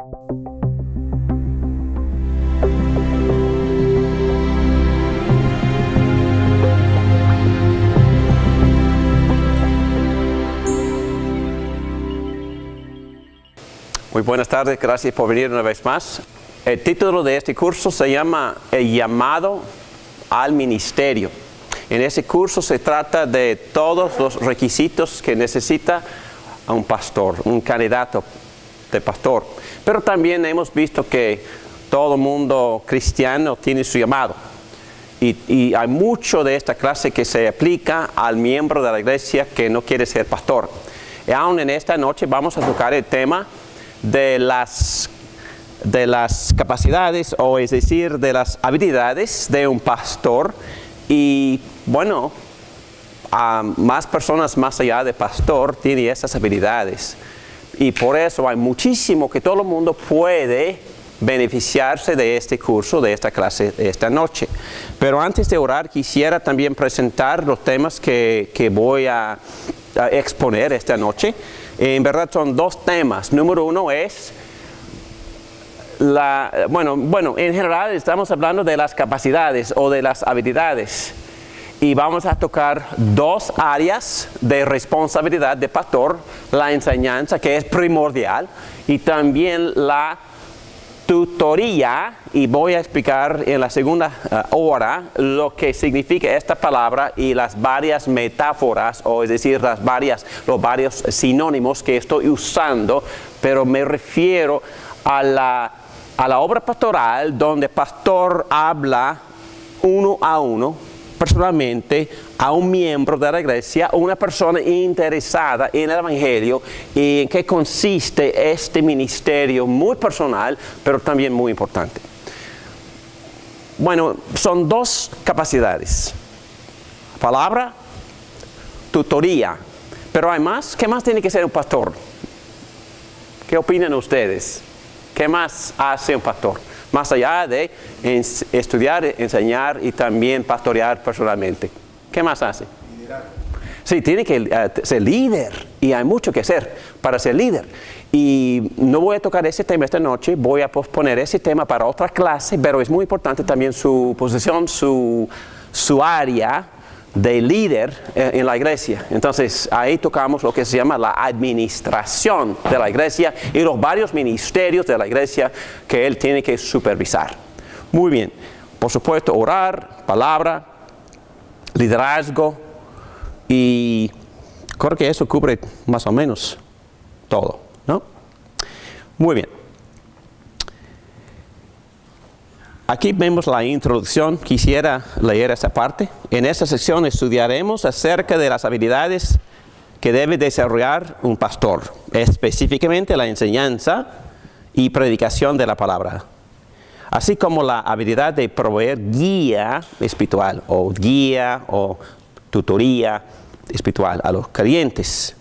Muy buenas tardes, gracias por venir una vez más. El título de este curso se llama El llamado al ministerio. En ese curso se trata de todos los requisitos que necesita un pastor, un candidato de pastor. Pero también hemos visto que todo mundo cristiano tiene su llamado. Y hay mucho de esta clase que se aplica al miembro de la iglesia que no quiere ser pastor. Y aún en esta noche vamos a tocar el tema de las capacidades, o es decir, de las habilidades de un pastor. Y bueno, más personas más allá de pastor tienen esas habilidades. Y por eso hay muchísimo que todo el mundo puede beneficiarse de este curso, de esta clase, de esta noche. Pero antes de orar, quisiera también presentar los temas que voy a exponer esta noche. En verdad son dos temas. Número uno es en general estamos hablando de las capacidades o de las habilidades. Y vamos a tocar dos áreas de responsabilidad de pastor: la enseñanza, que es primordial, y también la tutoría. Y voy a explicar en la segunda hora lo que significa esta palabra y las varias metáforas, o es decir, los varios sinónimos que estoy usando, pero me refiero a la obra pastoral, donde pastor habla uno a uno, personalmente, a un miembro de la iglesia, una persona interesada en el evangelio y en qué consiste este ministerio muy personal, pero también muy importante. Bueno, son dos capacidades: palabra, tutoría. Pero hay más. ¿Qué más tiene que ser un pastor? ¿Qué opinan ustedes? ¿Qué más hace un pastor? Más allá de estudiar, enseñar y también pastorear personalmente. ¿Qué más hace? Liderar. Sí, tiene que ser líder. Y hay mucho que hacer para ser líder. Y no voy a tocar ese tema esta noche. Voy a posponer ese tema para otra clase. Pero es muy importante también su posición, su área de líder en la iglesia. Entonces ahí tocamos lo que se llama la administración de la iglesia y los varios ministerios de la iglesia que él tiene que supervisar. Muy bien, por supuesto, orar, palabra, liderazgo, y creo que eso cubre más o menos todo, ¿no? Muy bien. Aquí vemos la introducción. Quisiera leer esta parte. En esta sección estudiaremos acerca de las habilidades que debe desarrollar un pastor, específicamente la enseñanza y predicación de la palabra, así como la habilidad de proveer guía espiritual o tutoría espiritual a los creyentes.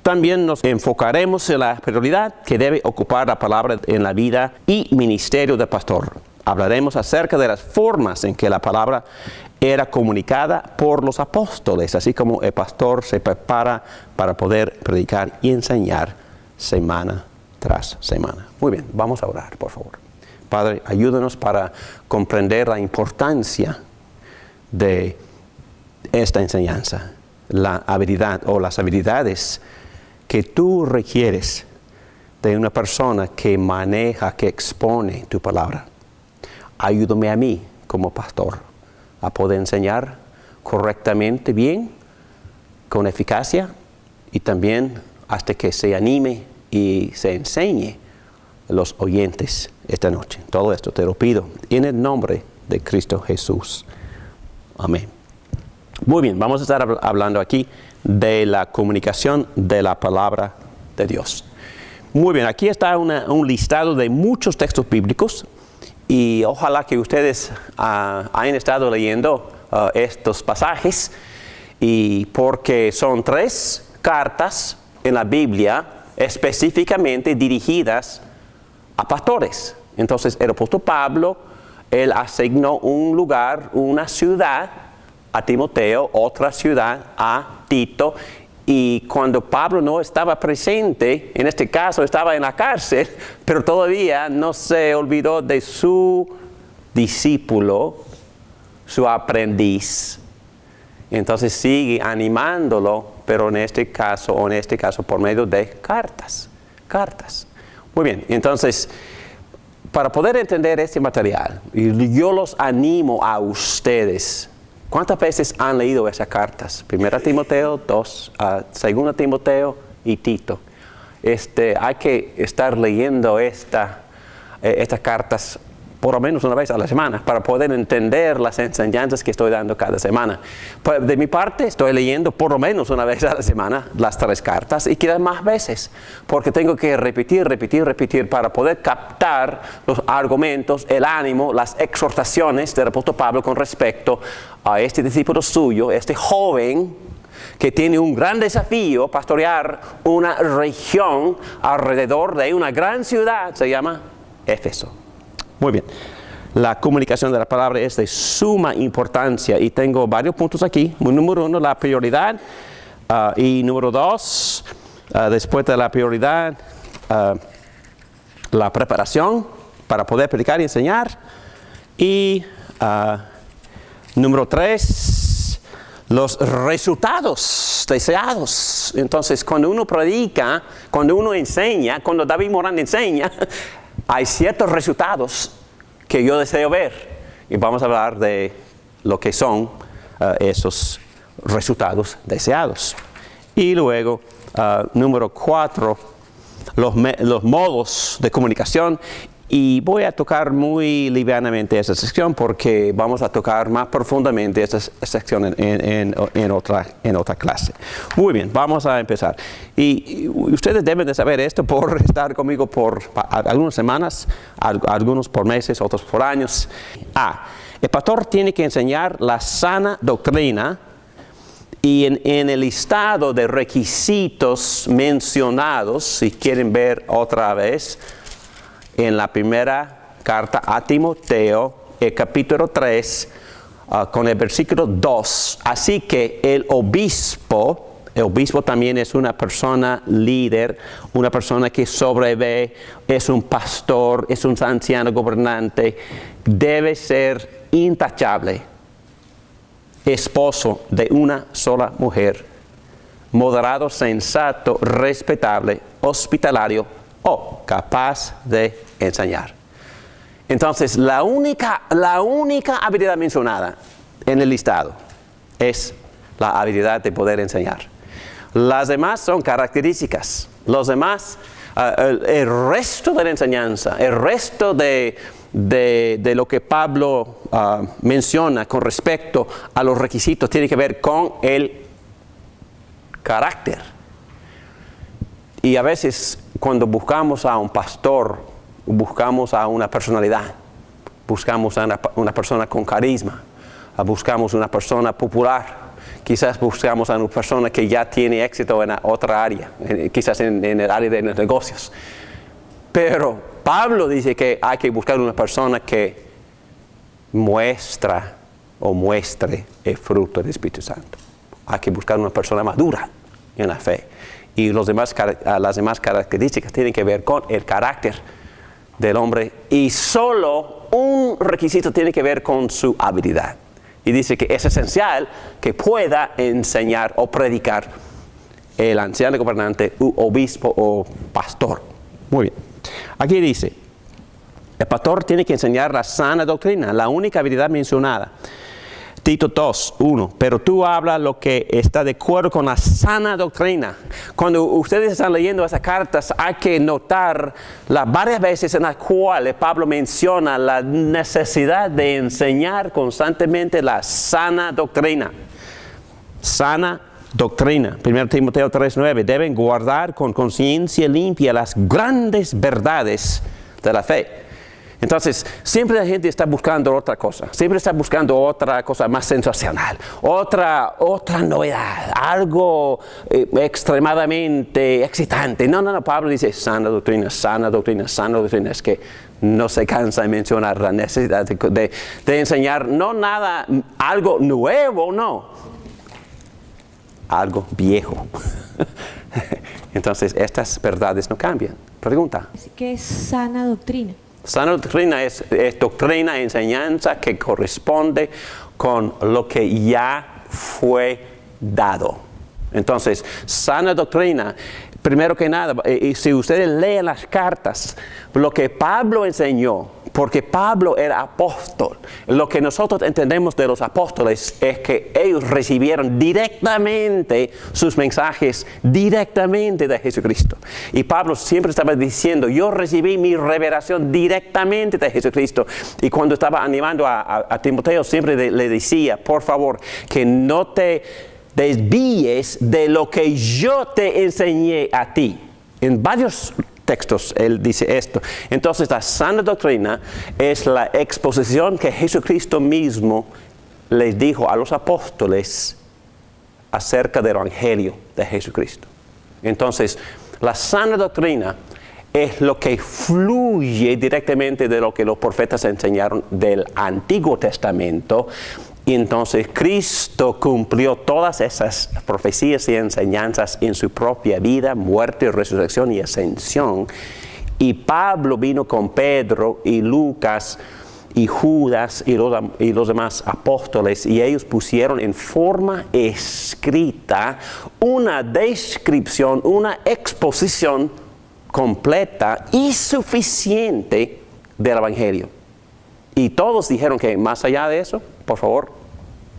También nos enfocaremos en la prioridad que debe ocupar la palabra en la vida y ministerio del pastor. Hablaremos acerca de las formas en que la palabra era comunicada por los apóstoles, así como el pastor se prepara para poder predicar y enseñar semana tras semana. Muy bien, vamos a orar, por favor. Padre, ayúdanos para comprender la importancia de esta enseñanza, la habilidad o las habilidades que tú requieres de una persona que maneja, que expone tu palabra. Ayúdame a mí como pastor a poder enseñar correctamente, bien, con eficacia, y también hasta que se anime y se enseñe a los oyentes esta noche. Todo esto te lo pido en el nombre de Cristo Jesús. Amén. Muy bien, vamos a estar hablando aquí de la comunicación de la palabra de Dios. Muy bien, aquí está un listado de muchos textos bíblicos. Y ojalá que ustedes hayan estado leyendo estos pasajes, y porque son 3 cartas en la Biblia específicamente dirigidas a pastores. Entonces el apóstol Pablo, él asignó un lugar, una ciudad a Timoteo, otra ciudad a Tito, Y cuando Pablo no estaba presente, en este caso estaba en la cárcel, pero todavía no se olvidó de su discípulo, su aprendiz. Entonces sigue animándolo, pero en este caso por medio de cartas. Muy bien, entonces, para poder entender este material, yo los animo a ustedes. ¿Cuántas veces han leído esas cartas? 1 Timoteo, 2 Timoteo y Tito. Hay que estar leyendo estas cartas por lo menos una vez a la semana, para poder entender las enseñanzas que estoy dando cada semana. Pues de mi parte, estoy leyendo por lo menos una vez a la semana las 3 cartas y quizás más veces, porque tengo que repetir para poder captar los argumentos, el ánimo, las exhortaciones del apóstol Pablo con respecto a este discípulo suyo, este joven que tiene un gran desafío, pastorear una región alrededor de una gran ciudad, se llama Éfeso. Muy bien, la comunicación de la palabra es de suma importancia y tengo varios puntos aquí. Número 1, la prioridad, y número 2, después de la prioridad, la preparación para poder predicar y enseñar. Y número 3, los resultados deseados. Entonces, cuando uno predica, cuando uno enseña, cuando David Morán enseña, hay ciertos resultados que yo deseo ver. Y vamos a hablar de lo que son esos resultados deseados. Y luego, número 4, los modos de comunicación. Y voy a tocar muy livianamente esa sección porque vamos a tocar más profundamente esa sección en otra clase. Muy bien, vamos a empezar. Y ustedes deben de saber esto por estar conmigo por algunas semanas, algunos por meses, otros por años. El pastor tiene que enseñar la sana doctrina. Y en el listado de requisitos mencionados, si quieren ver otra vez, en la primera carta a Timoteo, el capítulo 3, con el versículo 2. Así que el obispo también es una persona líder, una persona que sobrevive, es un pastor, es un anciano gobernante, debe ser intachable, esposo de una sola mujer, moderado, sensato, respetable, hospitalario, o capaz de enseñar. Entonces, la única habilidad mencionada en el listado es la habilidad de poder enseñar. Las demás son características. Los demás, el resto de la enseñanza, el resto de lo que Pablo menciona con respecto a los requisitos tiene que ver con el carácter. Y a veces cuando buscamos a un pastor, buscamos a una personalidad, buscamos a una persona con carisma, buscamos una persona popular, quizás buscamos a una persona que ya tiene éxito en otra área, quizás en el área de los negocios. Pero Pablo dice que hay que buscar una persona que muestre el fruto del Espíritu Santo. Hay que buscar una persona madura en la fe. Y las demás características tienen que ver con el carácter del hombre. Y solo un requisito tiene que ver con su habilidad. Y dice que es esencial que pueda enseñar o predicar el anciano gobernante, obispo o pastor. Muy bien. Aquí dice, el pastor tiene que enseñar la sana doctrina, la única habilidad mencionada. Tito 2, 1, pero tú hablas lo que está de acuerdo con la sana doctrina. Cuando ustedes están leyendo esas cartas, hay que notar las varias veces en las cuales Pablo menciona la necesidad de enseñar constantemente la sana doctrina. Sana doctrina. 1 Timoteo 3, 9, deben guardar con conciencia limpia las grandes verdades de la fe. Entonces, siempre la gente está buscando otra cosa, siempre está buscando otra cosa más sensacional, otra novedad, algo extremadamente excitante. No, Pablo dice sana doctrina, es que no se cansa de mencionar la necesidad de enseñar, no nada, algo nuevo, no, algo viejo. Entonces, estas verdades no cambian. Pregunta. ¿Qué es sana doctrina? Sana doctrina es doctrina, enseñanza que corresponde con lo que ya fue dado. Entonces, sana doctrina, primero que nada, si ustedes leen las cartas, lo que Pablo enseñó, porque Pablo era apóstol, lo que nosotros entendemos de los apóstoles es que ellos recibieron directamente sus mensajes directamente de Jesucristo. Y Pablo siempre estaba diciendo, yo recibí mi revelación directamente de Jesucristo. Y cuando estaba animando a Timoteo, siempre le decía, por favor, que no te desvíes de lo que yo te enseñé a ti. En varios textos él dice esto. Entonces la sana doctrina es la exposición que Jesucristo mismo les dijo a los apóstoles acerca del evangelio de Jesucristo. Entonces la sana doctrina es lo que fluye directamente de lo que los profetas enseñaron del Antiguo Testamento. Y entonces Cristo cumplió todas esas profecías y enseñanzas en su propia vida, muerte, resurrección y ascensión. Y Pablo vino con Pedro y Lucas y Judas y los demás apóstoles, y ellos pusieron en forma escrita una descripción, una exposición completa y suficiente del Evangelio. Y todos dijeron que más allá de eso, por favor,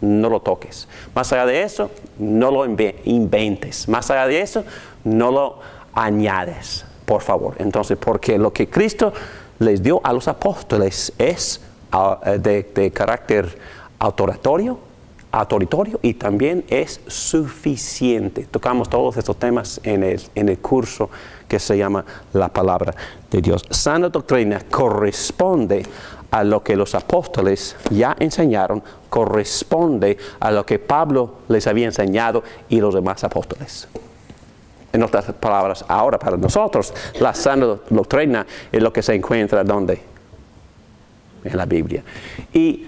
no lo toques. Más allá de eso, no lo inventes. Más allá de eso, no lo añades, por favor. Entonces, porque lo que Cristo les dio a los apóstoles es de carácter autoritario y también es suficiente. Tocamos todos estos temas en el curso que se llama La Palabra de Dios. Sana doctrina corresponde a lo que los apóstoles ya enseñaron, corresponde a lo que Pablo les había enseñado y los demás apóstoles. En otras palabras, ahora para nosotros, la sana doctrina es lo que se encuentra ¿dónde? En la Biblia. Y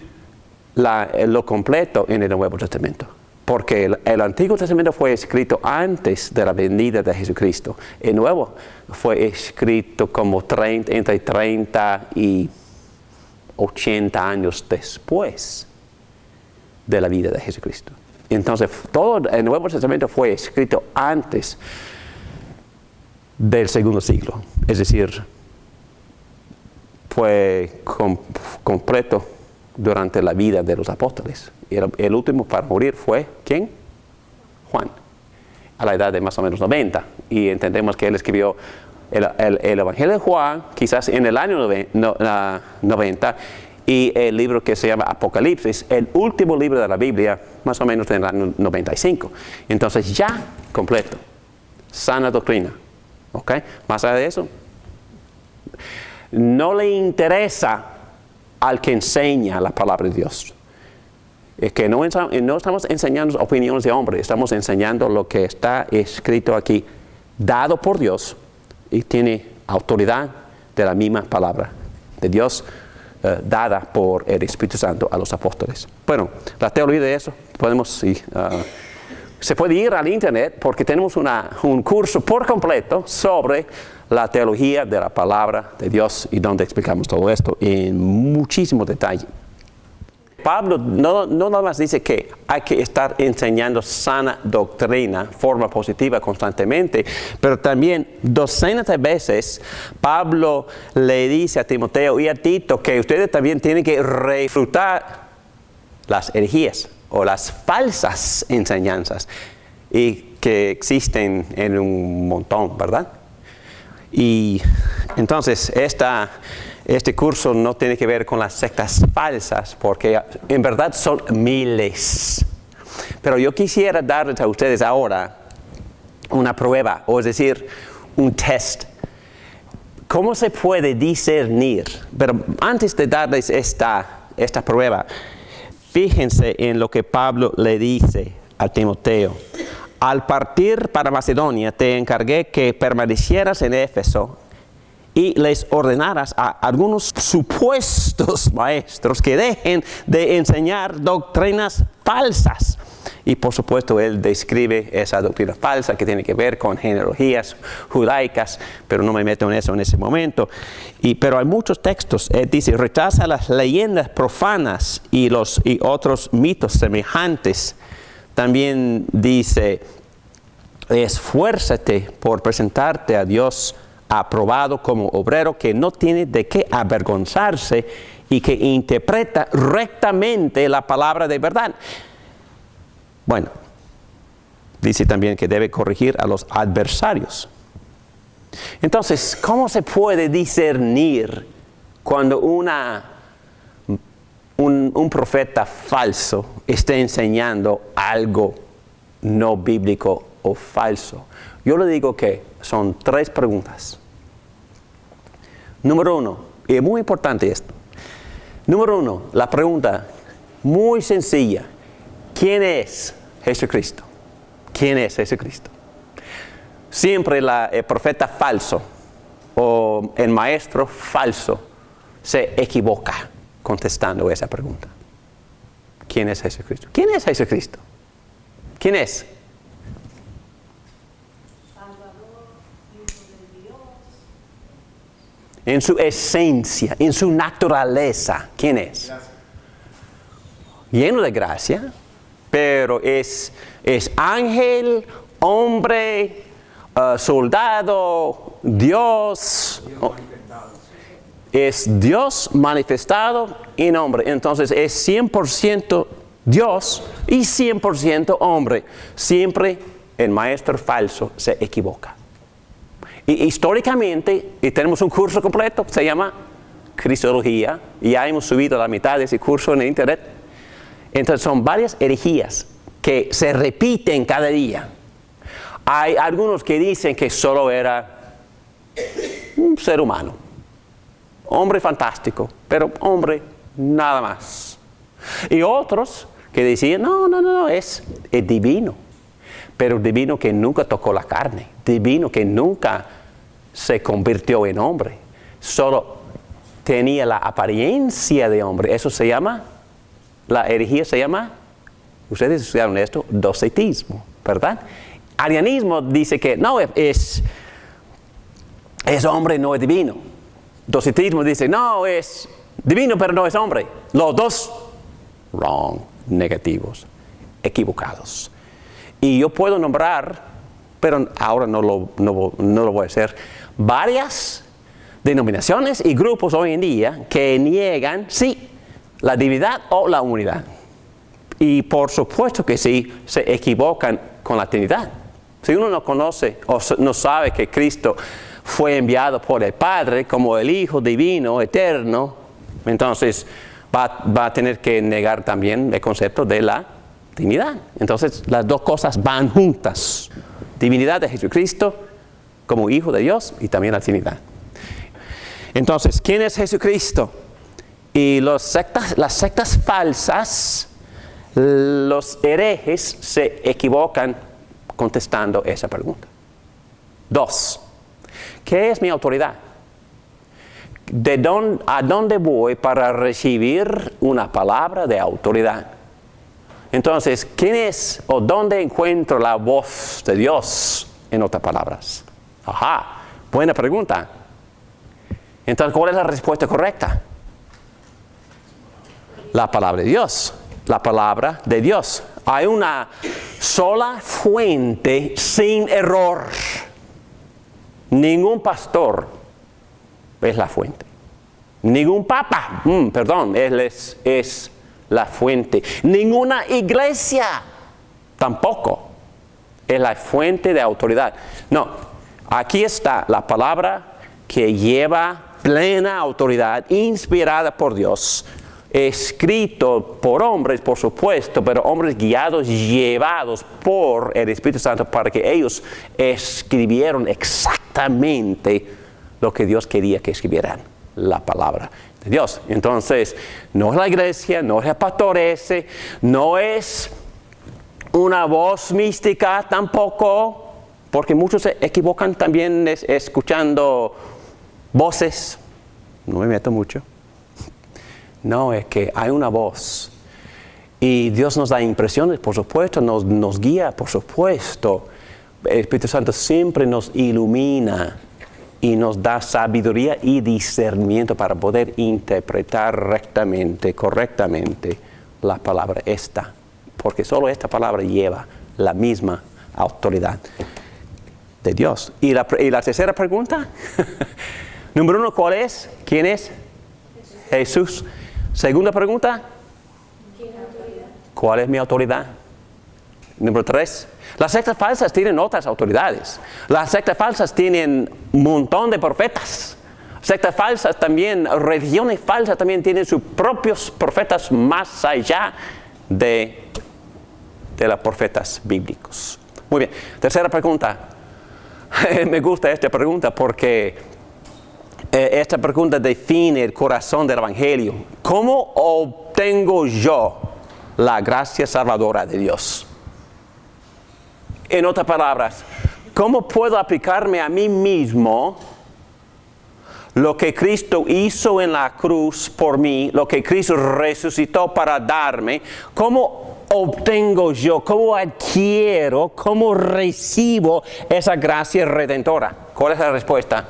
lo completo en el Nuevo Testamento. Porque el Antiguo Testamento fue escrito antes de la venida de Jesucristo. El Nuevo fue escrito como entre 30 y 80 años después de la vida de Jesucristo. Entonces, todo el Nuevo Testamento fue escrito antes del segundo siglo. Es decir, fue completo durante la vida de los apóstoles. El último para morir fue, ¿quién? Juan, a la edad de más o menos 90. Y entendemos que él escribió el Evangelio de Juan, quizás en el año 90, y el libro que se llama Apocalipsis, el último libro de la Biblia, más o menos en el año 95. Entonces ya completo, sana doctrina. ¿Ok? Más allá de eso, no le interesa al que enseña la palabra de Dios. Es que no estamos enseñando opiniones de hombres, estamos enseñando lo que está escrito aquí, dado por Dios, y tiene autoridad de la misma palabra de Dios, dada por el Espíritu Santo a los apóstoles. Bueno, la teoría de eso, se puede ir al internet porque tenemos un curso por completo sobre la teología de la palabra de Dios y donde explicamos todo esto en muchísimo detalle. Pablo no nada más dice que hay que estar enseñando sana doctrina, forma positiva constantemente, pero también docenas de veces Pablo le dice a Timoteo y a Tito que ustedes también tienen que refutar las herejías o las falsas enseñanzas y que existen en un montón, ¿verdad? Y entonces este curso no tiene que ver con las sectas falsas, porque en verdad son miles. Pero yo quisiera darles a ustedes ahora una prueba, o es decir, un test. ¿Cómo se puede discernir? Pero antes de darles esta prueba, fíjense en lo que Pablo le dice a Timoteo. Al partir para Macedonia, te encargué que permanecieras en Éfeso y les ordenaras a algunos supuestos maestros que dejen de enseñar doctrinas falsas Y por supuesto él describe esa doctrina falsa que tiene que ver con genealogías judaicas, pero no me meto en eso en ese momento. Pero hay muchos textos. Dice, rechaza las leyendas profanas y otros mitos semejantes. También dice, esfuérzate por presentarte a Dios aprobado como obrero que no tiene de qué avergonzarse y que interpreta rectamente la palabra de verdad. Bueno, dice también que debe corregir a los adversarios. Entonces, ¿cómo se puede discernir cuando un profeta falso está enseñando algo no bíblico o falso? Yo le digo que son 3 preguntas. Número 1, y es muy importante esto. Número 1, la pregunta muy sencilla. ¿Quién es Jesucristo? ¿Quién es Jesucristo? Siempre el profeta falso o el maestro falso se equivoca contestando esa pregunta. ¿Quién es Jesucristo? ¿Quién es Jesucristo? ¿Quién es? Salvador, Hijo de Dios. En su esencia, en su naturaleza, ¿quién es? Gracias. Lleno de gracia, pero es ángel, hombre, soldado, Dios. Es Dios manifestado en hombre. Entonces es 100% Dios y 100% hombre. Siempre el maestro falso se equivoca. Y históricamente, y tenemos un curso completo, se llama Cristología, y ya hemos subido la mitad de ese curso en el internet. Entonces son varias herejías que se repiten cada día. Hay algunos que dicen que solo era un ser humano, hombre fantástico, pero hombre nada más. Y otros que decían, no, es divino, pero divino que nunca tocó la carne, divino que nunca se convirtió en hombre, solo tenía la apariencia de hombre. Eso se llama, la herejía se llama, ustedes estudiaron esto, docetismo, ¿verdad? Arianismo dice que no, es hombre, no es divino. Docetismo dice, no, es divino, pero no es hombre. Los dos, wrong, negativos, equivocados. Y yo puedo nombrar, pero ahora no lo voy a hacer, varias denominaciones y grupos hoy en día que niegan, sí, la divinidad o la unidad. Y por supuesto que sí, se equivocan con la Trinidad. Si uno no conoce o no sabe que Cristo fue enviado por el Padre como el Hijo divino, eterno, entonces va a tener que negar también el concepto de la Trinidad. Entonces las dos cosas van juntas. Divinidad de Jesucristo como Hijo de Dios y también la Trinidad. Entonces, ¿quién es Jesucristo? Y las sectas falsas, los herejes se equivocan contestando esa pregunta. 2. ¿Qué es mi autoridad? ¿A dónde voy para recibir una palabra de autoridad? Entonces, ¿quién es o dónde encuentro la voz de Dios? En otras palabras. Ajá, buena pregunta. Entonces, ¿cuál es la respuesta correcta? La palabra de Dios. La palabra de Dios. Hay una sola fuente sin error. Ningún pastor es la fuente. Ningún papa, él es la fuente. Ninguna iglesia tampoco es la fuente de autoridad. No, aquí está la palabra que lleva plena autoridad, inspirada por Dios, escrito por hombres, por supuesto, pero hombres guiados, llevados por el Espíritu Santo para que ellos escribieron exactamente lo que Dios quería que escribieran, la palabra de Dios. Entonces, no es la iglesia, no es el pastor ese, no es una voz mística tampoco, porque muchos se equivocan también escuchando voces. No me meto mucho. No, es que hay una voz Y Dios nos da impresiones, por supuesto, nos guía, por supuesto. El Espíritu Santo siempre nos ilumina y nos da sabiduría y discernimiento para poder interpretar rectamente, correctamente la palabra esta. Porque solo esta palabra lleva la misma autoridad de Dios. ¿Y la tercera pregunta? Número 1, ¿cuál es? ¿Quién es? Jesús. Segunda pregunta. ¿Cuál es mi autoridad? Número 3. Las sectas falsas tienen otras autoridades. Las sectas falsas tienen un montón de profetas. Sectas falsas también, religiones falsas también tienen sus propios profetas más allá de los profetas bíblicos. Muy bien. Tercera pregunta. Me gusta esta pregunta porque esta pregunta define el corazón del Evangelio. ¿Cómo obtengo yo la gracia salvadora de Dios? En otras palabras, ¿cómo puedo aplicarme a mí mismo lo que Cristo hizo en la cruz por mí, lo que Cristo resucitó para darme? ¿Cómo obtengo yo, cómo adquiero, cómo recibo esa gracia redentora? ¿Cuál es la respuesta?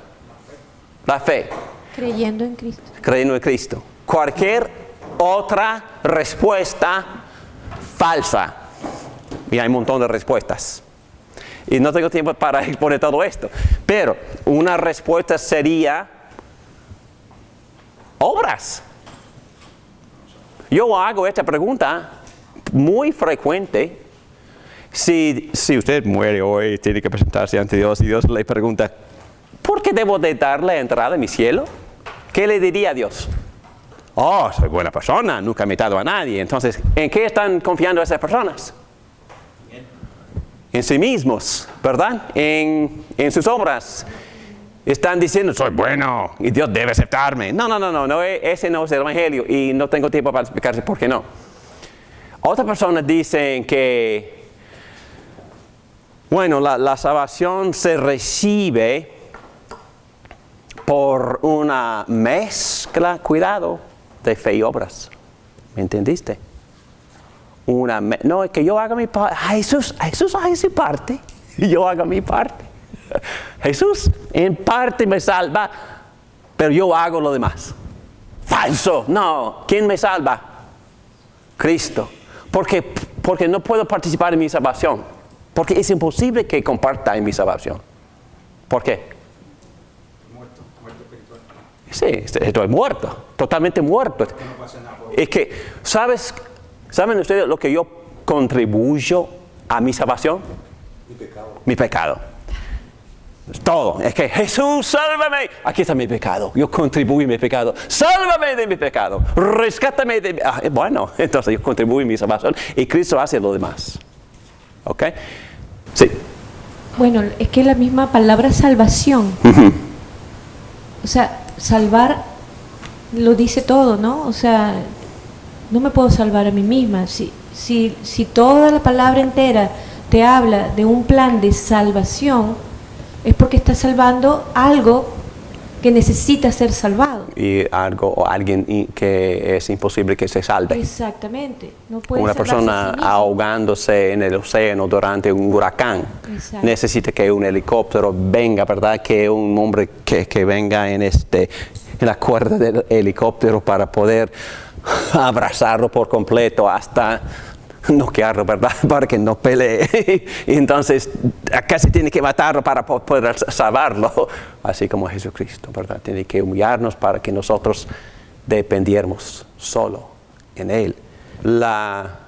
La fe. Creyendo en Cristo. Creyendo en Cristo. Cualquier otra respuesta falsa. Y hay un montón de respuestas. Y no tengo tiempo para exponer todo esto. Pero una respuesta sería obras. Yo hago esta pregunta muy frecuente. Si usted muere hoy, tiene que presentarse ante Dios y Dios le pregunta, ¿por qué debo de darle entrada a mi cielo? ¿Qué le diría a Dios? Oh, soy buena persona, nunca he matado a nadie. Entonces, ¿en qué están confiando esas personas? En sí mismos, ¿verdad? En sus obras. Están diciendo, soy bueno y Dios debe aceptarme. No, ese no es el Evangelio y no tengo tiempo para explicarse por qué no. Otras personas dicen que, bueno, la salvación se recibe por una mezcla, cuidado, de fe y obras. ¿Me entendiste? No, es que yo haga mi parte. Jesús hace su parte y yo haga mi parte. Jesús en parte me salva, pero yo hago lo demás. Falso. No, ¿quién me salva? Cristo. Porque no puedo participar en mi salvación. Porque es imposible que comparta en mi salvación. ¿Por qué? Muerto espiritual. Sí, estoy muerto, totalmente muerto. No pasa nada. Es que, ¿saben ustedes lo que yo contribuyo a mi salvación? Mi pecado. Es todo. Es que Jesús, sálvame. Aquí está mi pecado. Yo contribuyo a mi pecado. Sálvame de mi pecado. Rescátame de mi... bueno, entonces yo contribuyo a mi salvación y Cristo hace lo demás. ¿Ok? Sí. Bueno, es que la misma palabra salvación. O sea, salvar lo dice todo, ¿no? O sea, no me puedo salvar a mí misma. Si toda la palabra entera te habla de un plan de salvación, es porque está salvando algo que necesita ser salvado. Y algo o alguien que es imposible que se salve. Exactamente. No puede una persona sí ahogándose en el océano durante un huracán. Exacto. Necesita que un helicóptero venga, ¿verdad? Que un hombre que venga en la cuerda del helicóptero para poder abrazarlo por completo hasta noquearlo, ¿verdad? Para que no pelee. Y entonces casi tiene que matarlo para poder salvarlo. Así como Jesucristo, ¿verdad? Tiene que humillarnos para que nosotros dependiéramos solo en Él. La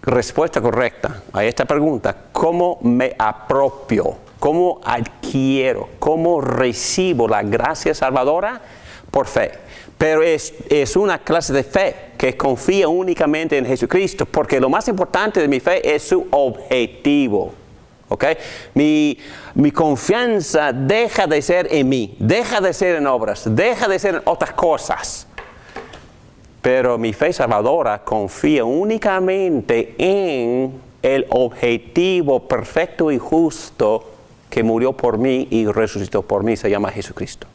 respuesta correcta a esta pregunta, ¿cómo me apropio? ¿Cómo adquiero? ¿Cómo recibo la gracia salvadora? Por fe. Pero es una clase de fe que confía únicamente en Jesucristo, porque lo más importante de mi fe es su objetivo. ¿Ok? Mi confianza deja de ser en mí, deja de ser en obras, deja de ser en otras cosas. Pero mi fe salvadora confía únicamente en el objetivo perfecto y justo que murió por mí y resucitó por mí, se llama Jesucristo.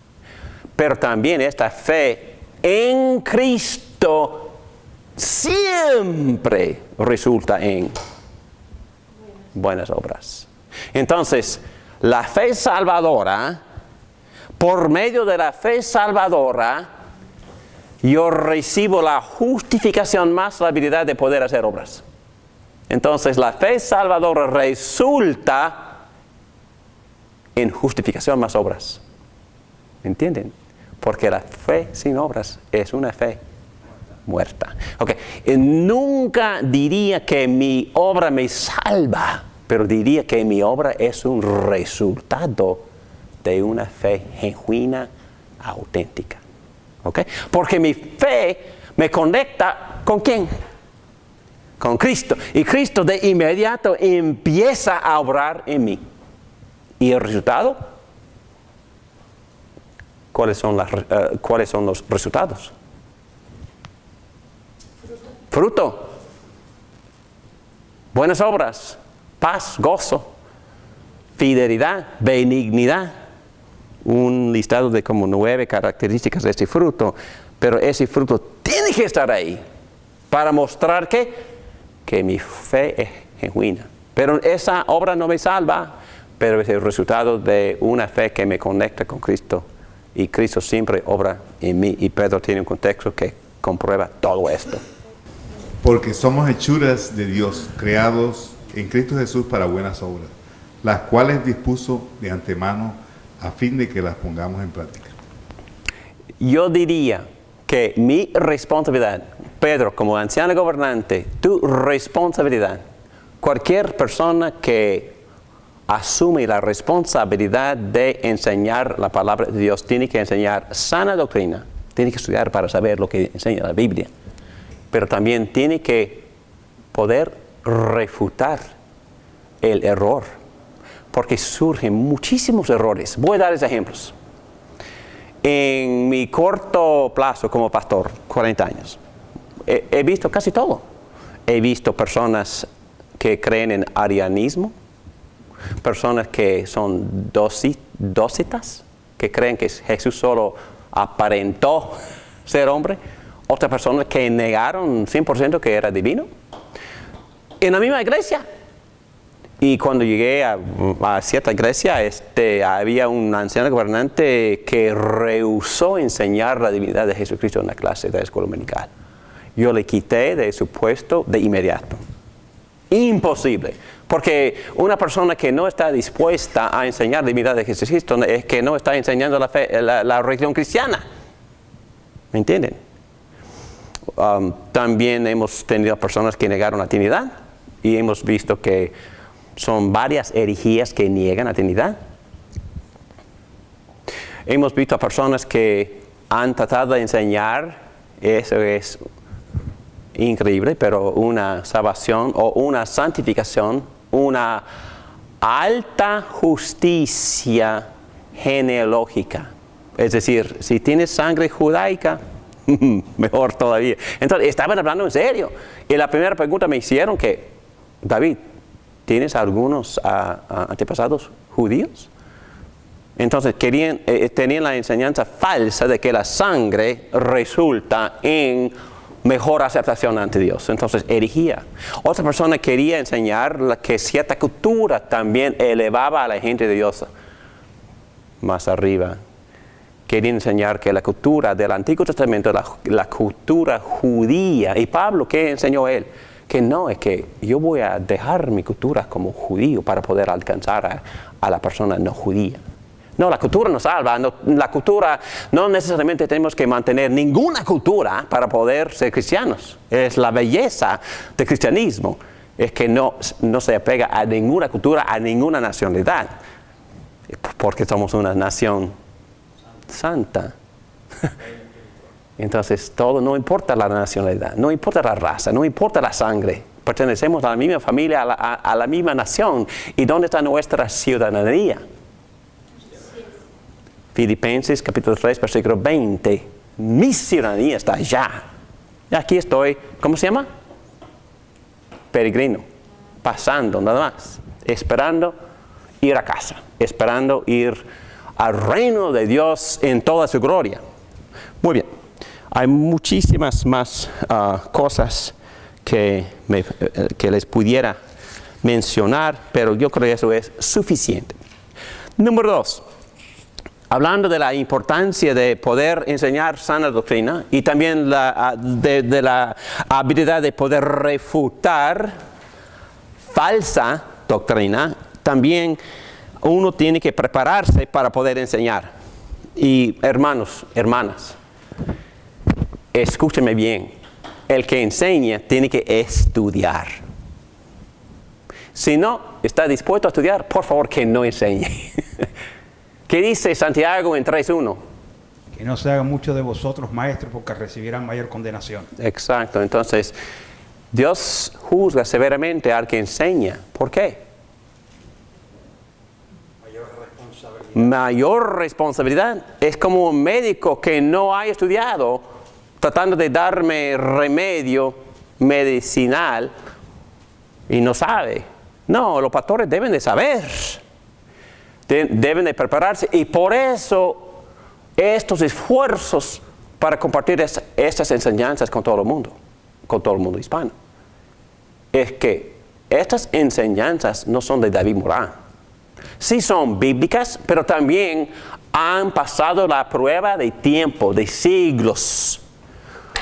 Pero también esta fe en Cristo siempre resulta en buenas obras. Entonces, la fe salvadora, por medio de la fe salvadora, yo recibo la justificación más la habilidad de poder hacer obras. Entonces, la fe salvadora resulta en justificación más obras. ¿Entienden? Porque la fe sin obras es una fe muerta. Okay. Nunca diría que mi obra me salva, pero diría que mi obra es un resultado de una fe genuina, auténtica. Okay. Porque mi fe me conecta ¿con quién? Con Cristo. Y Cristo de inmediato empieza a obrar en mí. ¿Y el resultado? ¿Cuáles son los resultados? Fruto. Buenas obras. Paz, gozo, fidelidad, benignidad. Un listado de como 9 características de este fruto. Pero ese fruto tiene que estar ahí para mostrar que mi fe es genuina. Pero esa obra no me salva, pero es el resultado de una fe que me conecta con Cristo. Y Cristo siempre obra en mí. Y Pedro tiene un contexto que comprueba todo esto. Porque somos hechuras de Dios, creados en Cristo Jesús para buenas obras, las cuales dispuso de antemano a fin de que las pongamos en práctica. Yo diría que mi responsabilidad, Pedro, como anciano gobernante, tu responsabilidad, cualquier persona que asume la responsabilidad de enseñar la palabra de Dios, tiene que enseñar sana doctrina, tiene que estudiar para saber lo que enseña la Biblia, pero también tiene que poder refutar el error, porque surgen muchísimos errores. Voy a darles ejemplos. En mi corto plazo como pastor, 40 años, he visto casi todo. He visto personas que creen en arianismo, personas que son dócitas, que creen que Jesús solo aparentó ser hombre, otras personas que negaron 100% que era divino, en la misma iglesia. Y cuando llegué a cierta iglesia, había un anciano gobernante que rehusó enseñar la divinidad de Jesucristo en la clase de la escuela dominical. Yo le quité de su puesto de inmediato. Imposible. Porque una persona que no está dispuesta a enseñar la divinidad de Jesucristo es que no está enseñando la religión cristiana. ¿Me entienden? También hemos tenido personas que negaron la Trinidad y hemos visto que son varias herejías que niegan la Trinidad. Hemos visto a personas que han tratado de enseñar, eso es increíble, pero una salvación o una santificación, una alta justicia genealógica. Es decir, si tienes sangre judaica, mejor todavía. Entonces, estaban hablando en serio. Y la primera pregunta me hicieron que, David, ¿tienes algunos antepasados judíos? Entonces, tenían la enseñanza falsa de que la sangre resulta en mejor aceptación ante Dios. Entonces, herejía. Otra persona quería enseñar que cierta cultura también elevaba a la gente de Dios más arriba. Quería enseñar que la cultura del Antiguo Testamento, la cultura judía, y Pablo, ¿qué enseñó él? Que no, es que yo voy a dejar mi cultura como judío para poder alcanzar a la persona no judía. No, la cultura nos salva. No, la cultura, no necesariamente tenemos que mantener ninguna cultura para poder ser cristianos. Es la belleza del cristianismo. Es que no se apega a ninguna cultura, a ninguna nacionalidad. Porque somos una nación santa. Entonces, todo, no importa la nacionalidad, no importa la raza, no importa la sangre. Pertenecemos a la misma familia, a la misma nación. ¿Y dónde está nuestra ciudadanía? Filipenses capítulo 3, versículo 20. Mi ciudadanía está allá. Y aquí estoy, ¿cómo se llama? Peregrino. Pasando, nada más. Esperando ir a casa. Esperando ir al reino de Dios en toda su gloria. Muy bien. Hay muchísimas más cosas que les pudiera mencionar, pero yo creo que eso es suficiente. Número 2. Hablando de la importancia de poder enseñar sana doctrina y también de la habilidad de poder refutar falsa doctrina, también uno tiene que prepararse para poder enseñar. Y hermanos, hermanas, escúcheme bien, el que enseña tiene que estudiar. Si no está dispuesto a estudiar, por favor que no enseñe. ¿Qué dice Santiago en 3:1? Que no se haga mucho de vosotros maestros porque recibirán mayor condenación. Exacto, entonces Dios juzga severamente al que enseña. ¿Por qué? Mayor responsabilidad. Es como un médico que no ha estudiado tratando de darme remedio medicinal y no sabe. No, los pastores deben de saber. Deben de prepararse y por eso estos esfuerzos para compartir estas enseñanzas con todo el mundo hispano. Es que estas enseñanzas no son de David Morán. Sí son bíblicas, pero también han pasado la prueba de tiempo, de siglos,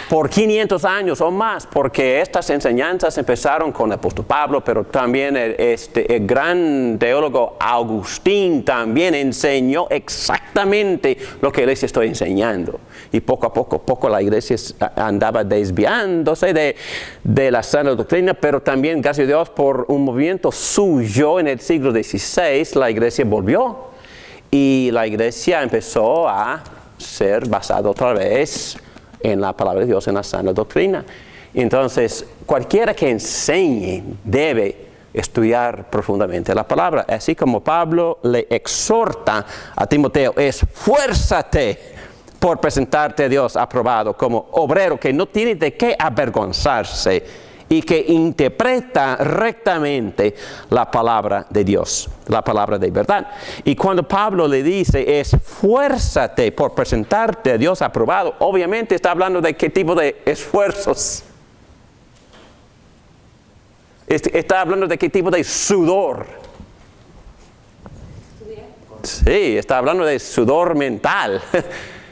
por 500 años o más, porque estas enseñanzas empezaron con el apóstol Pablo, pero también el gran teólogo Agustín también enseñó exactamente lo que les estoy enseñando. Y poco a poco la iglesia andaba desviándose de la sana doctrina, pero también, gracias a Dios, por un movimiento suyo en el siglo XVI, la iglesia volvió. Y la iglesia empezó a ser basada otra vez en la palabra de Dios, en la sana doctrina. Entonces, cualquiera que enseñe debe estudiar profundamente la palabra. Así como Pablo le exhorta a Timoteo, esfuérzate por presentarte a Dios aprobado como obrero que no tiene de qué avergonzarse y que interpreta rectamente la palabra de Dios, la palabra de verdad. Y cuando Pablo le dice, esfuérzate por presentarte a Dios aprobado, obviamente está hablando de qué tipo de esfuerzos. Está hablando de qué tipo de sudor. Sí, está hablando de sudor mental.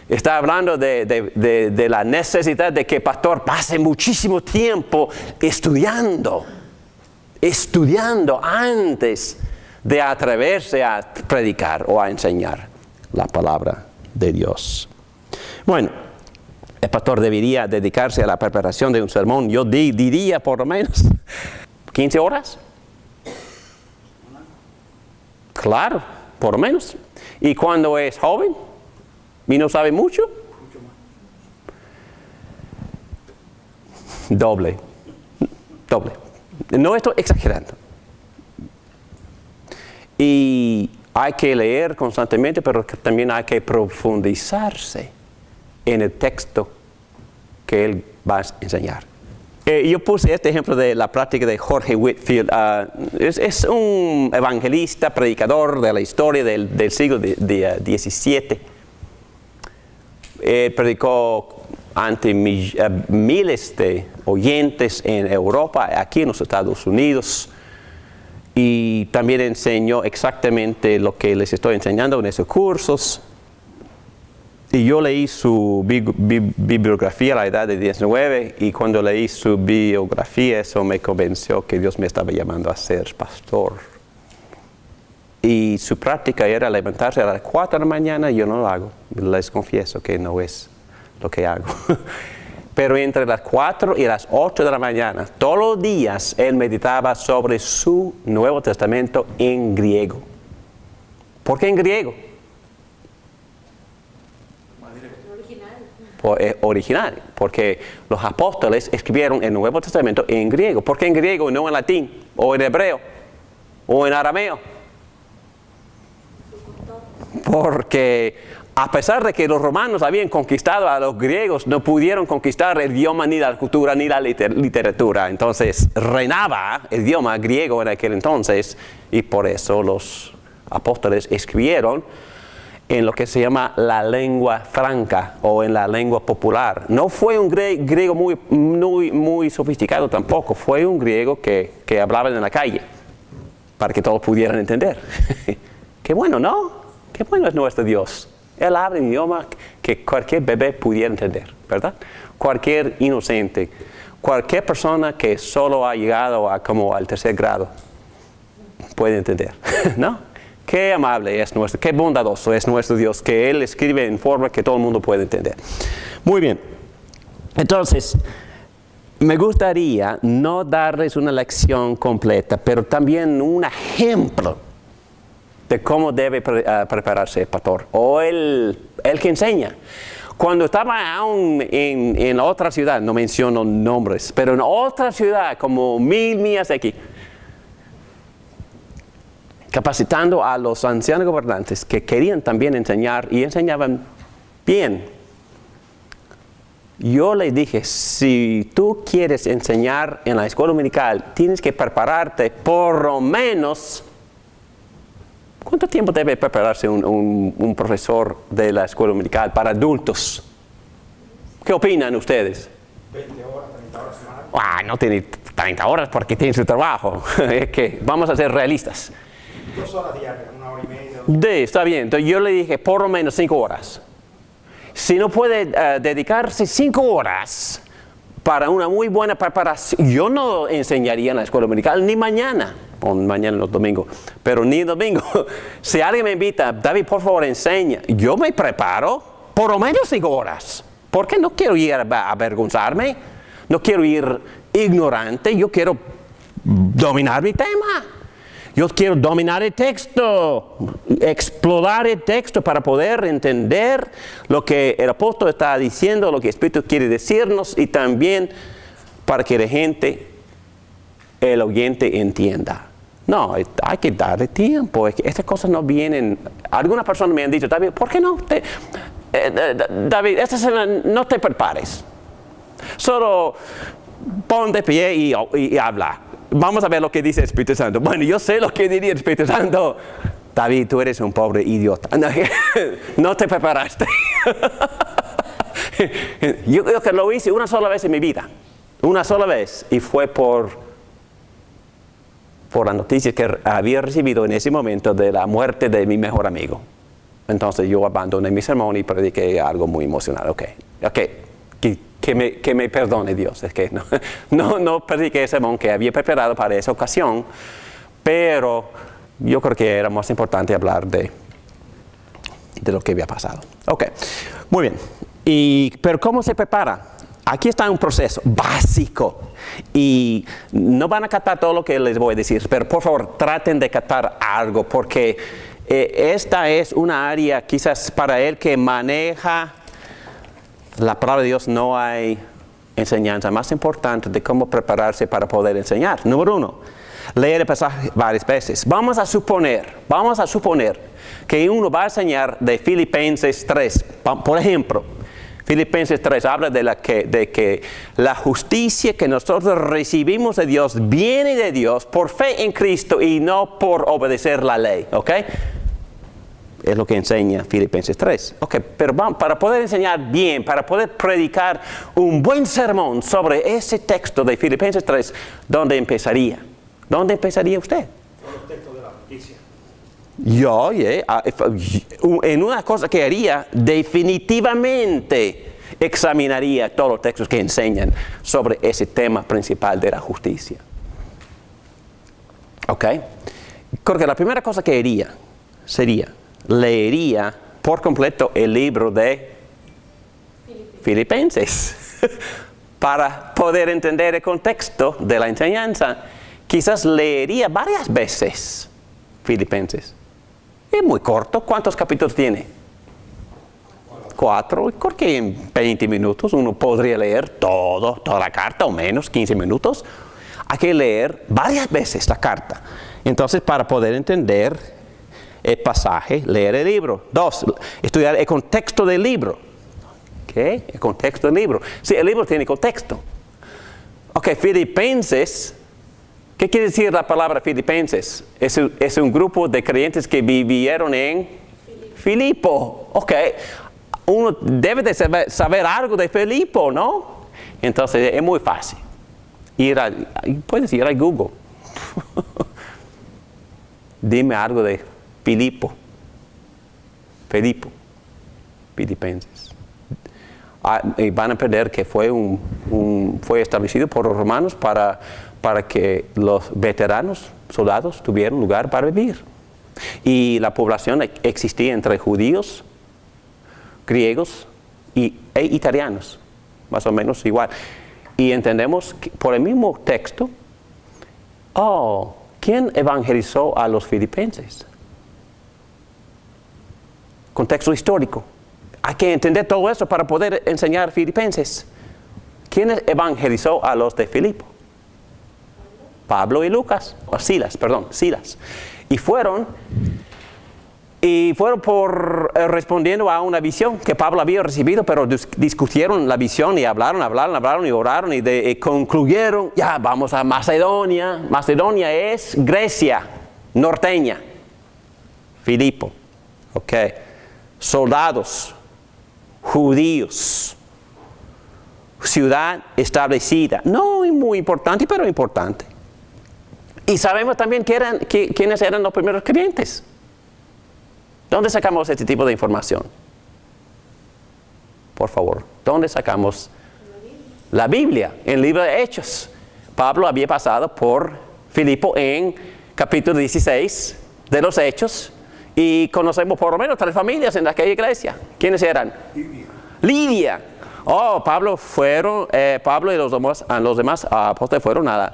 Está hablando de la necesidad de que el pastor pase muchísimo tiempo estudiando antes de atreverse a predicar o a enseñar la palabra de Dios. Bueno, el pastor debería dedicarse a la preparación de un sermón, yo diría por lo menos 15 horas. Claro, por lo menos. Y cuando es joven y no sabe mucho, doble. No estoy exagerando. Y hay que leer constantemente, pero también hay que profundizarse en el texto que él va a enseñar. Yo puse este ejemplo de la práctica de Jorge Whitefield. Es un evangelista, predicador de la historia del siglo XVII. Predicó ante miles de oyentes en Europa, aquí en los Estados Unidos, y también enseñó exactamente lo que les estoy enseñando en esos cursos. Y yo leí su bibliografía a la edad de 19, y cuando leí su biografía, eso me convenció que Dios me estaba llamando a ser pastor. Y su práctica era levantarse a las 4 de la mañana, yo no lo hago, les confieso que no es lo que hago. Pero entre las 4 y las 8 de la mañana, todos los días, él meditaba sobre su Nuevo Testamento en griego. ¿Por qué en griego? Original, porque los apóstoles escribieron el Nuevo Testamento en griego. ¿Por qué en griego y no en latín, o en hebreo, o en arameo? Porque a pesar de que los romanos habían conquistado a los griegos, no pudieron conquistar el idioma, ni la cultura, ni la literatura. Entonces reinaba el idioma griego en aquel entonces, y por eso los apóstoles escribieron en lo que se llama la lengua franca o en la lengua popular. No fue un griego muy sofisticado tampoco, fue un griego que hablaba en la calle para que todos pudieran entender. Qué bueno, ¿no? Qué bueno es nuestro Dios. Él habla un idioma que cualquier bebé pudiera entender, ¿verdad? Cualquier inocente, cualquier persona que solo ha llegado como al 3er grado puede entender, ¿no? Qué amable es nuestro, qué bondadoso es nuestro Dios, que Él escribe en forma que todo el mundo puede entender. Muy bien. Entonces, me gustaría no darles una lección completa, pero también un ejemplo de cómo debe prepararse el pastor o el que enseña. Cuando estaba aún en otra ciudad, no menciono nombres, pero en otra ciudad, como 1000 millas de aquí, capacitando a los ancianos gobernantes que querían también enseñar y enseñaban bien. Yo les dije, si tú quieres enseñar en la escuela dominical, tienes que prepararte por lo menos. ¿Cuánto tiempo debe prepararse un profesor de la escuela dominical para adultos? ¿Qué opinan ustedes? 20 horas, 30 horas semanales. No tiene 30 horas porque tiene su trabajo. Es que vamos a ser realistas. 2 horas diarias, 1 hora y media. Está bien. Entonces yo le dije por lo menos 5 horas. Si no puede dedicarse 5 horas para una muy buena preparación, yo no enseñaría en la escuela dominical ni mañana. O mañana los domingos, pero ni domingo. Si alguien me invita, David, por favor, enseña. Yo me preparo por lo menos 5 horas. Porque no quiero ir a avergonzarme. No quiero ir ignorante. Yo quiero dominar mi tema. Yo quiero dominar el texto, explorar el texto para poder entender lo que el apóstol está diciendo, lo que el Espíritu quiere decirnos y también para que la gente, el oyente, entienda. No, hay que darle tiempo. Estas cosas no vienen. Algunas personas me han dicho, David, ¿por qué no? David, esta semana no te prepares. Solo pon de pie y habla. Vamos a ver lo que dice el Espíritu Santo. Bueno, yo sé lo que diría el Espíritu Santo. David, tú eres un pobre idiota. No te preparaste. Yo creo que lo hice una sola vez en mi vida. Una sola vez. Y fue por las noticias que había recibido en ese momento de la muerte de mi mejor amigo. Entonces yo abandoné mi sermón y prediqué algo muy emocional. Ok. Que me perdone Dios. Es que no prediqué el sermón que había preparado para esa ocasión, pero yo creo que era más importante hablar de lo que había pasado. Ok, muy bien. Pero ¿cómo se prepara? Aquí está un proceso básico y no van a captar todo lo que les voy a decir, pero por favor traten de captar algo porque esta es una área quizás para el que maneja la palabra de Dios. No hay enseñanza más importante de cómo prepararse para poder enseñar. Número 1, leer el pasaje varias veces. Vamos a suponer que uno va a enseñar de Filipenses 3. Por ejemplo, Filipenses 3 habla de que la justicia que nosotros recibimos de Dios viene de Dios por fe en Cristo y no por obedecer la ley. ¿Ok? Es lo que enseña Filipenses 3. Ok, pero para poder enseñar bien, para poder predicar un buen sermón sobre ese texto de Filipenses 3, ¿dónde empezaría? ¿Dónde empezaría usted? Con los textos de la justicia. Yo, en una cosa que haría, definitivamente examinaría todos los textos que enseñan sobre ese tema principal de la justicia. ¿Ok? Creo que la primera cosa que haría sería, leería por completo el libro de Filipenses para poder entender el contexto de la enseñanza. Quizás leería varias veces Filipenses. Es muy corto. ¿Cuántos capítulos tiene? 4. Creo que en 20 minutos uno podría leer toda la carta, o menos 15 minutos. Hay que leer varias veces la carta. Entonces, para poder entender el pasaje, leer el libro. 2, estudiar el contexto del libro. ¿Qué? El contexto del libro. Sí, el libro tiene contexto. Ok, Filipenses. ¿Qué quiere decir la palabra Filipenses? Es un grupo de creyentes que vivieron en Filipo. Ok, uno debe de saber algo de Filipo, ¿no? Entonces es muy fácil. Puedes ir a Google. Dime algo de Filipo. Filipenses. Y van a aprender que fue establecido por los romanos para que los veteranos, soldados, tuvieran lugar para vivir. Y la población existía entre judíos, griegos e italianos, más o menos igual. Y entendemos que por el mismo texto, ¿quién evangelizó a los filipenses? Contexto histórico. Hay que entender todo eso para poder enseñar filipenses. ¿Quién evangelizó a los de Filipo? Pablo y Lucas, Silas. Y fueron respondiendo a una visión que Pablo había recibido, pero discutieron la visión y hablaron y oraron y concluyeron, ya vamos a Macedonia. Macedonia es Grecia norteña. Filipo, ok. Soldados, judíos, ciudad establecida. No muy importante, pero importante. Y sabemos también quiénes eran los primeros creyentes. ¿Dónde sacamos este tipo de información? Por favor, ¿dónde sacamos la Biblia? En el libro de Hechos. Pablo había pasado por Filipo en capítulo 16 de los Hechos y conocemos por lo menos 3 familias en aquella iglesia. ¿Quiénes eran? Lidia. Pablo y los demás apóstoles fueron a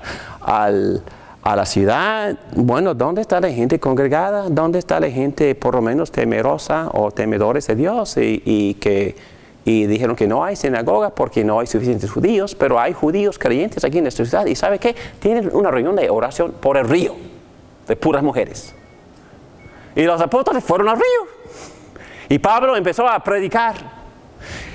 la ciudad. Bueno, ¿dónde está la gente congregada? ¿Dónde está la gente por lo menos temerosa o temedores de Dios? Y dijeron que no hay sinagoga porque no hay suficientes judíos, pero hay judíos creyentes aquí en esta ciudad. ¿Y sabe qué? Tienen una reunión de oración por el río, de puras mujeres. Y los apóstoles fueron al río. Y Pablo empezó a predicar.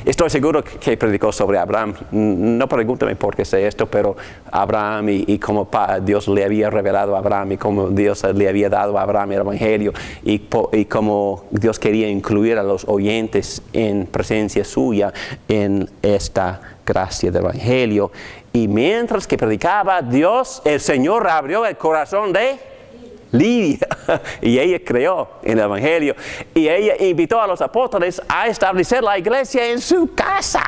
Estoy seguro que predicó sobre Abraham. No pregúntame por qué sé esto, pero Abraham y cómo Dios le había revelado a Abraham y cómo Dios le había dado a Abraham el Evangelio y cómo Dios quería incluir a los oyentes en presencia suya en esta gracia del Evangelio. Y mientras que predicaba, el Señor abrió el corazón de Lidia, y ella creyó en el Evangelio, y ella invitó a los apóstoles a establecer la iglesia en su casa.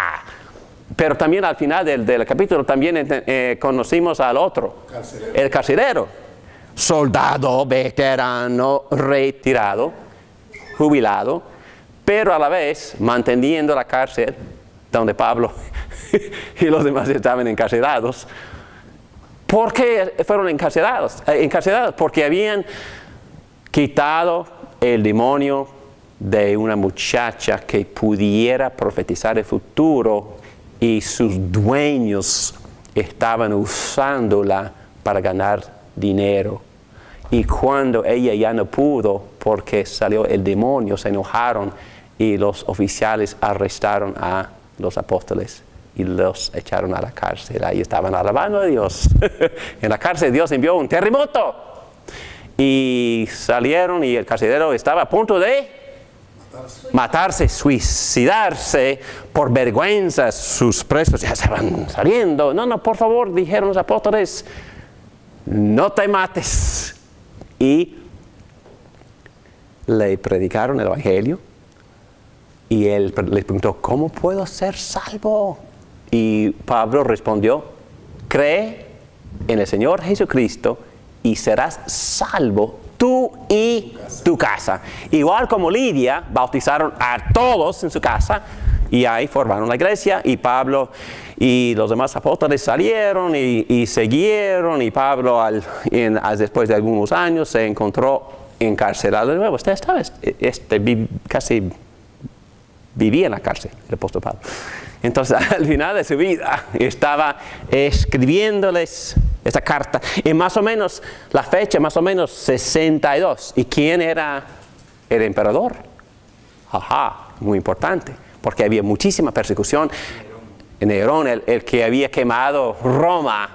Pero también al final del capítulo también conocimos al otro, el carcelero, soldado, veterano, retirado, jubilado, pero a la vez manteniendo la cárcel donde Pablo y los demás estaban encarcelados. ¿Por qué fueron encarcelados? Porque habían quitado el demonio de una muchacha que pudiera profetizar el futuro y sus dueños estaban usándola para ganar dinero. Y cuando ella ya no pudo porque salió el demonio, se enojaron y los oficiales arrestaron a los apóstoles y los echaron a la cárcel. Ahí estaban alabando a Dios. En la cárcel Dios envió un terremoto. Y salieron y el carcelero estaba a punto de matarse, suicidarse por vergüenza. Sus presos ya estaban saliendo. No, por favor, dijeron los apóstoles, no te mates. Y le predicaron el Evangelio. Y él les preguntó, ¿cómo puedo ser salvo? Y Pablo respondió, cree en el Señor Jesucristo y serás salvo tú y tu casa. Igual como Lidia, bautizaron a todos en su casa y ahí formaron la iglesia. Y Pablo y los demás apóstoles salieron y siguieron. Y Pablo después de algunos años se encontró encarcelado de nuevo. Casi vivía en la cárcel, el apóstol Pablo. Entonces, al final de su vida, estaba escribiéndoles esta carta. Y más o menos, la fecha, más o menos 62. ¿Y quién era el emperador? Muy importante, porque había muchísima persecución. Nerón, el que había quemado Roma.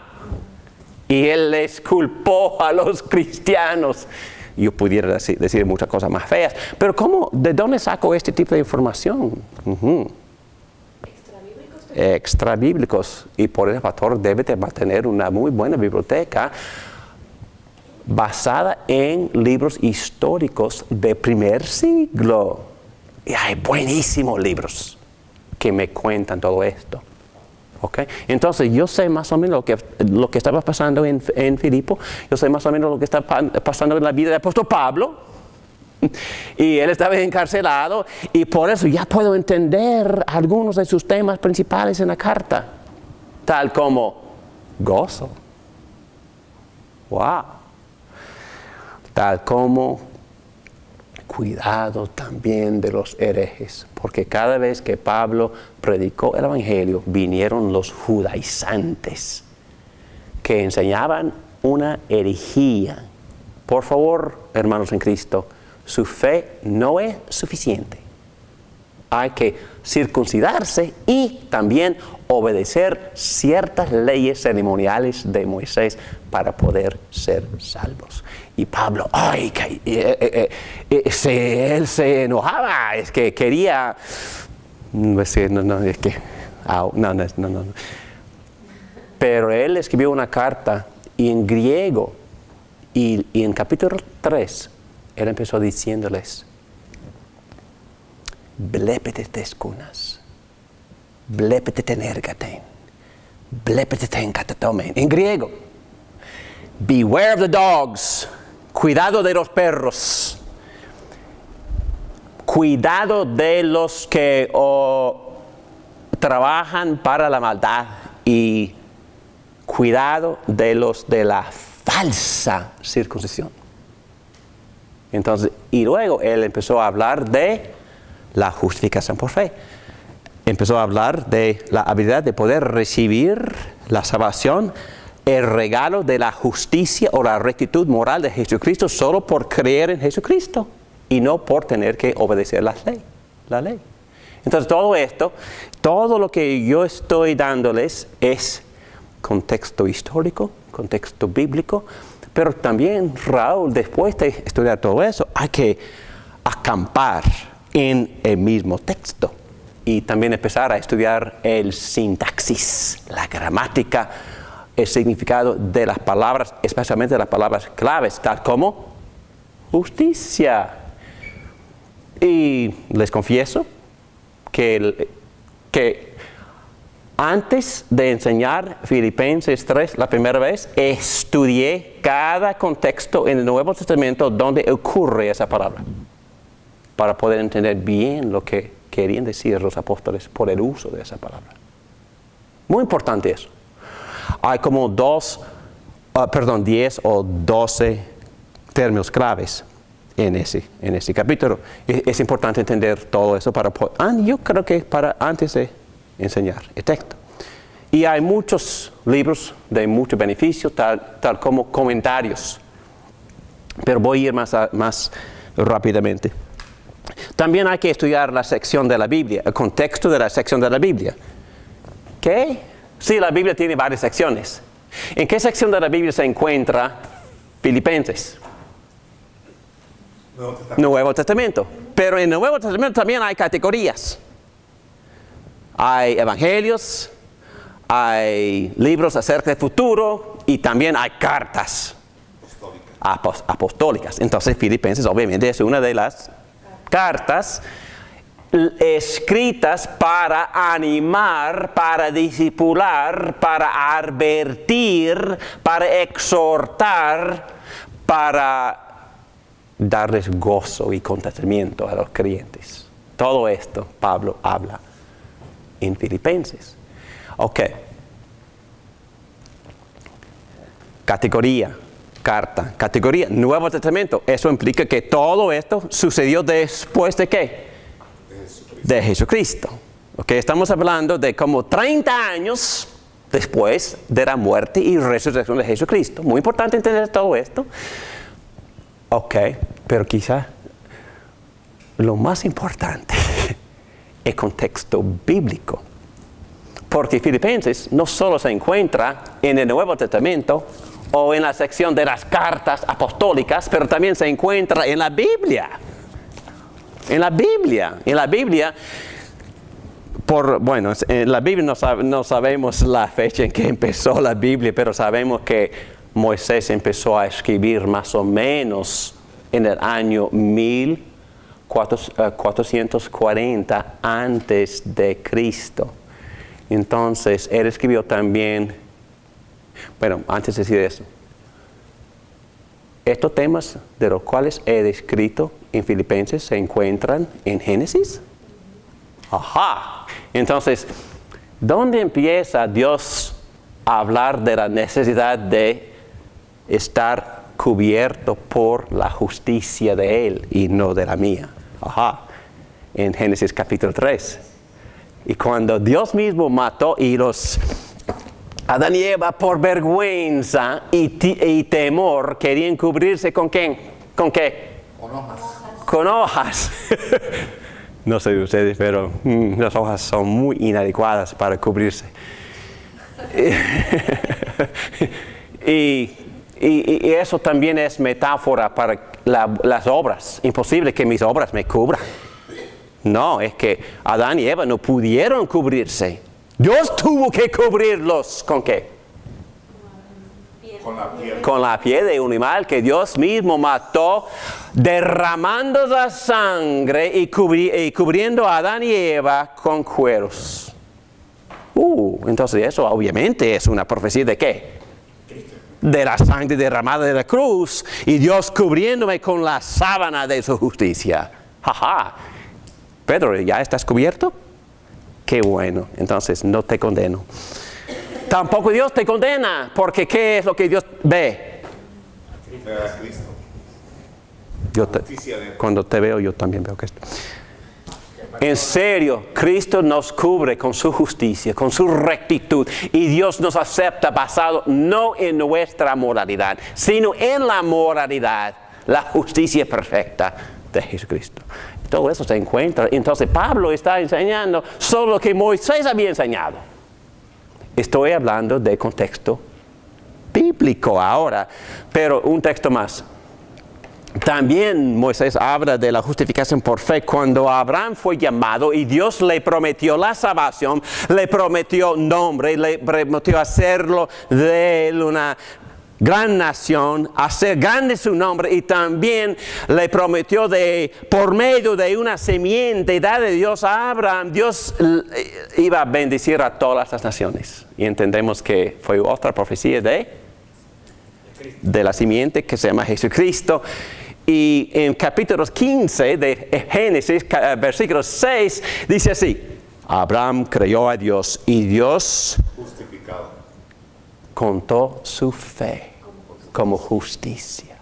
Y él les culpó a los cristianos yo pudiera decir muchas cosas más feas. Pero ¿de dónde saco este tipo de información? Extrabíblicos. Y por eso el pastor debe de mantener una muy buena biblioteca basada en libros históricos del primer siglo. Y hay buenísimos libros que me cuentan todo esto. ¿Okay? Entonces yo sé más o menos lo que estaba pasando en Filipo. Yo sé más o menos lo que está pasando en la vida del apóstol Pablo. Y él estaba encarcelado. Y por eso ya puedo entender algunos de sus temas principales en la carta. Tal como gozo. Wow. Tal como cuidado también de los herejes, porque cada vez que Pablo predicó el Evangelio, vinieron los judaizantes que enseñaban una herejía. Por favor, hermanos en Cristo, su fe no es suficiente. Hay que circuncidarse y también obedecer ciertas leyes ceremoniales de Moisés para poder ser salvos. Y Pablo, él se enojaba, es que quería, no. Pero él escribió una carta en griego y en capítulo 3, él empezó diciéndoles, Blepetes kunas, blepeteten ergaten, blepeteten katatomen. En griego, beware of the dogs, cuidado de los perros, cuidado de los que trabajan para la maldad y cuidado de los de la falsa circuncisión. Entonces, y luego él empezó a hablar de la justificación por fe. Empezó a hablar de la habilidad de poder recibir la salvación, el regalo de la justicia o la rectitud moral de Jesucristo solo por creer en Jesucristo y no por tener que obedecer la ley. Entonces todo esto, todo lo que yo estoy dándoles es contexto histórico, contexto bíblico, pero también, Raúl, después de estudiar todo eso, hay que acampar en el mismo texto y también empezar a estudiar el sintaxis, la gramática, el significado de las palabras, especialmente las palabras claves, tal como justicia. Y les confieso que antes de enseñar Filipenses 3 la primera vez, estudié cada contexto en el Nuevo Testamento donde ocurre esa palabra, para poder entender bien lo que querían decir los apóstoles por el uso de esa palabra. Muy importante eso. Hay como 10 o 12 términos claves en ese capítulo. Es importante entender todo eso yo creo que para antes de enseñar el texto. Y hay muchos libros de mucho beneficio, tal como comentarios. Pero voy a ir más rápidamente. También hay que estudiar la sección de la Biblia, el contexto de la sección de la Biblia. ¿Qué? Sí, la Biblia tiene varias secciones. ¿En qué sección de la Biblia se encuentra Filipenses? Nuevo Testamento. Pero en el Nuevo Testamento también hay categorías. Hay evangelios, hay libros acerca del futuro y también hay cartas apostólicas. Entonces Filipenses obviamente es una de las cartas escritas para animar, para discipular, para advertir, para exhortar, para darles gozo y contentamiento a los creyentes. Todo esto Pablo habla en Filipenses. Ok. Categoría. Carta, categoría, Nuevo Testamento. Eso implica que todo esto sucedió después de ¿qué? De Jesucristo. Okay, estamos hablando de como 30 años después de la muerte y resurrección de Jesucristo. Muy importante entender todo esto. Ok, pero quizá lo más importante es el contexto bíblico. Porque Filipenses no solo se encuentra en el Nuevo Testamento o en la sección de las cartas apostólicas, pero también se encuentra en la Biblia. En la Biblia. En la Biblia, en la Biblia no sabemos la fecha en que empezó la Biblia, pero sabemos que Moisés empezó a escribir más o menos en el año 1440 antes de Cristo. Entonces, él escribió también, antes de decir eso, estos temas de los cuales he descrito en Filipenses se encuentran en Génesis. Ajá. Entonces, ¿dónde empieza Dios a hablar de la necesidad de estar cubierto por la justicia de Él y no de la mía? Ajá. En Génesis capítulo 3. Y cuando Dios mismo mató y Adán y Eva por vergüenza y temor querían cubrirse ¿con quién? ¿Con qué? Con hojas. Con hojas. No sé de ustedes, pero las hojas son muy inadecuadas para cubrirse. y eso también es metáfora para las obras. Imposible que mis obras me cubran. No, es que Adán y Eva no pudieron cubrirse. Dios tuvo que cubrirlos. ¿Con qué? Con la piel. Con la piel de un animal que Dios mismo mató, derramando la sangre y cubriendo a Adán y Eva con cueros. Entonces eso obviamente es una profecía ¿de qué? De la sangre derramada de la cruz y Dios cubriéndome con la sábana de su justicia. Jaja. Pedro, ¿ya estás cubierto? Qué bueno, entonces no te condeno. Tampoco Dios te condena, porque ¿qué es lo que Dios ve? A Cristo. Cuando te veo, yo también veo Cristo. En serio, Cristo nos cubre con su justicia, con su rectitud, y Dios nos acepta basado no en nuestra moralidad, sino en la moralidad, la justicia perfecta de Jesucristo. Todo eso se encuentra. Entonces Pablo está enseñando solo lo que Moisés había enseñado. Estoy hablando de contexto bíblico ahora, pero un texto más. También Moisés habla de la justificación por fe cuando Abraham fue llamado y Dios le prometió la salvación, le prometió nombre, le prometió hacerlo de él una gran nación, hacer grande su nombre, y también le prometió por medio de una simiente dada de Dios a Abraham, Dios iba a bendecir a todas las naciones. Y entendemos que fue otra profecía de la simiente que se llama Jesucristo. Y en capítulo 15 de Génesis, versículo 6, dice así: Abraham creyó a Dios y Dios Justificado. contó su fe como justicia.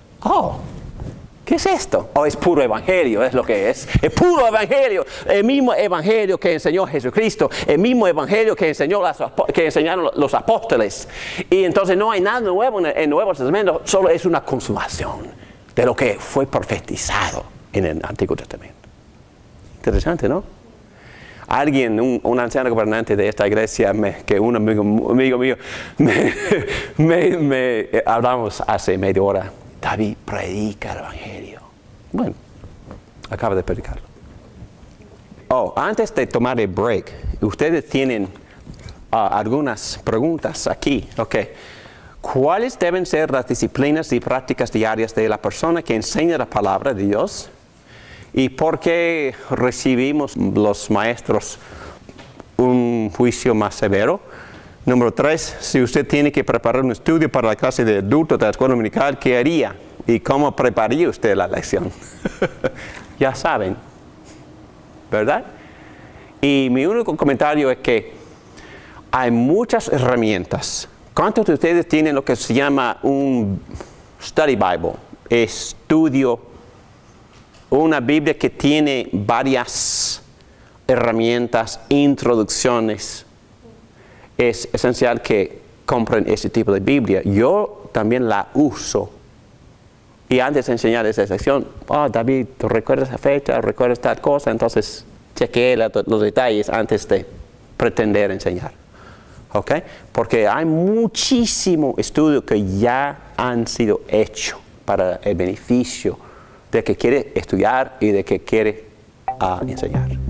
¿Qué es esto? Es puro evangelio, es lo que es. Es puro evangelio. El mismo evangelio que enseñó Jesucristo. El mismo evangelio que enseñaron los apóstoles. Y entonces no hay nada nuevo en el Nuevo Testamento, solo es una consumación de lo que fue profetizado en el Antiguo Testamento. Interesante, ¿no? Alguien, un anciano gobernante de esta iglesia, que un amigo mío, hablamos hace media hora. David predica el evangelio. Bueno, acaba de predicarlo. Antes de tomar el break, ustedes tienen algunas preguntas aquí. ¿Cuáles deben ser las disciplinas y prácticas diarias de la persona que enseña la palabra de Dios? ¿Y por qué recibimos los maestros un juicio más severo? Número 3, si usted tiene que preparar un estudio para la clase de adultos de la escuela dominical, ¿qué haría? ¿Y cómo prepararía usted la lección? Ya saben, ¿verdad? Y mi único comentario es que hay muchas herramientas. ¿Cuántos de ustedes tienen lo que se llama un study Bible? Estudio. Una Biblia que tiene varias herramientas, introducciones. Es esencial que compren ese tipo de Biblia. Yo también la uso. Y antes de enseñar esa sección, David, ¿tú recuerdas esa fecha? ¿Recuerdas tal cosa? Entonces, chequeé los detalles antes de pretender enseñar. ¿Ok? Porque hay muchísimo estudio que ya han sido hechos para el beneficio de que quiere estudiar y de que quiere enseñar.